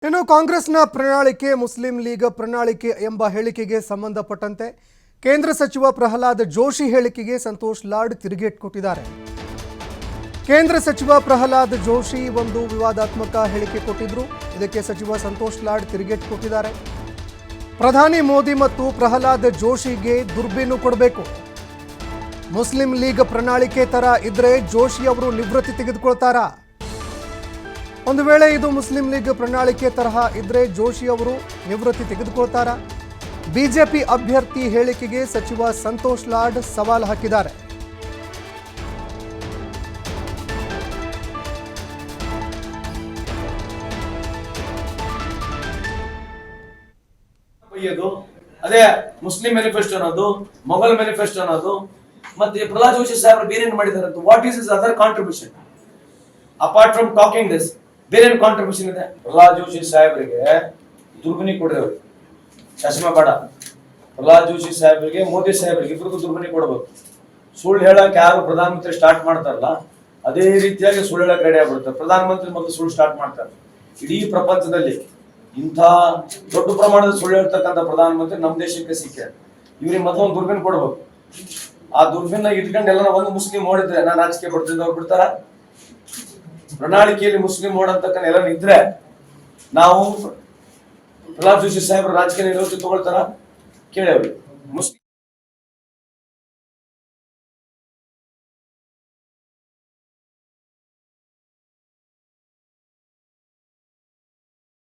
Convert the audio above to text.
ಇನ್ನು ಕಾಂಗ್ರೆಸ್ನ ಪ್ರಣಾಳಿಕೆ ಮುಸ್ಲಿಂ ಲೀಗ್ ಪ್ರಣಾಳಿಕೆ ಎಂಬ ಹೇಳಿಕೆಗೆ ಸಂಬಂಧಪಟ್ಟಂತೆ ಕೇಂದ್ರ ಸಚಿವ ಪ್ರಹ್ಲಾದ್ ಜೋಶಿ ಹೇಳಿಕೆಗೆ ಸಂತೋಷ್ ಲಾಡ್ ತಿರುಗೇಟು ಕೊಟ್ಟಿದ್ದಾರೆ. ಕೇಂದ್ರ ಸಚಿವ ಪ್ರಹ್ಲಾದ್ ಜೋಶಿ ಒಂದು ವಿವಾದಾತ್ಮಕ ಹೇಳಿಕೆ ಕೊಟ್ಟಿದ್ರು. ಇದಕ್ಕೆ ಸಚಿವ ಸಂತೋಷ್ ಲಾಡ್ ತಿರುಗೇಟು ಕೊಟ್ಟಿದ್ದಾರೆ. ಪ್ರಧಾನಿ ಮೋದಿ ಮತ್ತು ಪ್ರಹ್ಲಾದ್ ಜೋಶಿಗೆ ದುರ್ಬೇನು ಕೊಡಬೇಕು. ಮುಸ್ಲಿಂ ಲೀಗ್ ಪ್ರಣಾಳಿಕೆ ತರ ಇದ್ರೆ ಜೋಶಿ ಅವರು ನಿವೃತ್ತಿ ತೆಗೆದುಕೊಳ್ತಾರಾ? ಒಂದು ವೇಳೆ ಇದು ಮುಸ್ಲಿಂ ಲೀಗ್ ಪ್ರಣಾಳಿಕೆ ತರಹ ಇದ್ರೆ ಜೋಶಿ ಅವರು ನಿವೃತ್ತಿ ತೆಗೆದುಕೊಳ್ತಾರಾ? ಬಿಜೆಪಿ ಅಭ್ಯರ್ಥಿ ಹೇಳಿಕೆಗೆ ಸಚಿವ ಸಂತೋಷ್ ಲಾಡ್ ಸವಾಲು ಹಾಕಿದ್ದಾರೆ. ಅದೇ ಮುಸ್ಲಿಂ ಮ್ಯಾನಿಫೆಸ್ಟೋ ಅನ್ನೋದು, ಮೊಘಲ್ ಮ್ಯಾನಿಫೆಸ್ಟೋ ಅನ್ನೋದು, ಮತ್ತೆ ಪ್ರಹ್ಲಾದ್ ಜೋಶಿ ಸಾಹೇಬರು ಬೇರೇನು ಮಾಡಿದ್ದಾರೆ ಅಂತ, what is is other contribution apart from talking this? ಬೇರೇನು ಕಾಂಟ್ರಿಬ್ಯೂಷನ್ ಇದೆ? ಪ್ರಹ್ಲಾದ್ ಜೋಶಿ ಸಾಹೇಬರಿಗೆ ದುರ್ಬಿನಿ ಕೊಡಬೇಕು, ಚಶ್ಮಾ ಬೇಡ. ಪ್ರಹ್ಲಾದ್ ಜೋಶಿ ಸಾಹೇಬರಿಗೆ ಮೋದಿ ಸಾಹೇಬರಿಗೆ ಇಬ್ಬರಿಗೂ ದುರ್ಬಿನಿ ಕೊಡಬೇಕು. ಸುಳ್ಳು ಹೇಳಕ್ ಯಾರು ಪ್ರಧಾನಮಂತ್ರಿ ಸ್ಟಾರ್ಟ್ ಮಾಡ್ತಾರಲ್ಲ, ಅದೇ ರೀತಿಯಾಗಿ ಸುಳ್ಳು ಹೇಳಕ್ ರೆಡಿ ಆಗ್ಬಿಡ್ತಾರೆ. ಪ್ರಧಾನಮಂತ್ರಿ ಮೊದಲು ಸುಳ್ಳು ಸ್ಟಾರ್ಟ್ ಮಾಡ್ತಾರೆ. ಇಡೀ ಪ್ರಪಂಚದಲ್ಲಿ ಇಂಥ ದೊಡ್ಡ ಪ್ರಮಾಣದ ಸುಳ್ಳು ಹೇಳ್ತಕ್ಕಂಥ ಪ್ರಧಾನಮಂತ್ರಿ ನಮ್ಮ ದೇಶಕ್ಕೆ ಸಿಕ್ಕಾರೆ. ಇವ್ರಿಗೆ ಮೊದಲು ಒಂದು ದುರ್ಬಿನ್ ಕೊಡ್ಬೇಕು. ಆ ದುರ್ಬಿನ್ನ ಇಟ್ಕೊಂಡು ಎಲ್ಲ ಒಂದು ಮುಸ್ಲಿಂ ಓಡಿದ್ರೆ ನಾನು ರಾಜಕೀಯ ಪಡ್ತಿದ್ದ ಅವ್ರು ಬಿಡ್ತಾರ? ಪ್ರಣಾಳಿಕೆಯಲ್ಲಿ ಮುಸ್ಲಿಂ ಓಡಂತಕ್ಕಂಥ ಎಲ್ಲ ಇದ್ರೆ ನಾವು ಪ್ರಹ್ಲಾದ್ ಜೋಶಿ ಸಾಹೇಬ್ರ ರಾಜಕೀಯ ನಿವೃತ್ತಿ ತಗೊಳ್ತಾರ? ಕೇಳಿ ಮುಸ್ಲಿಂ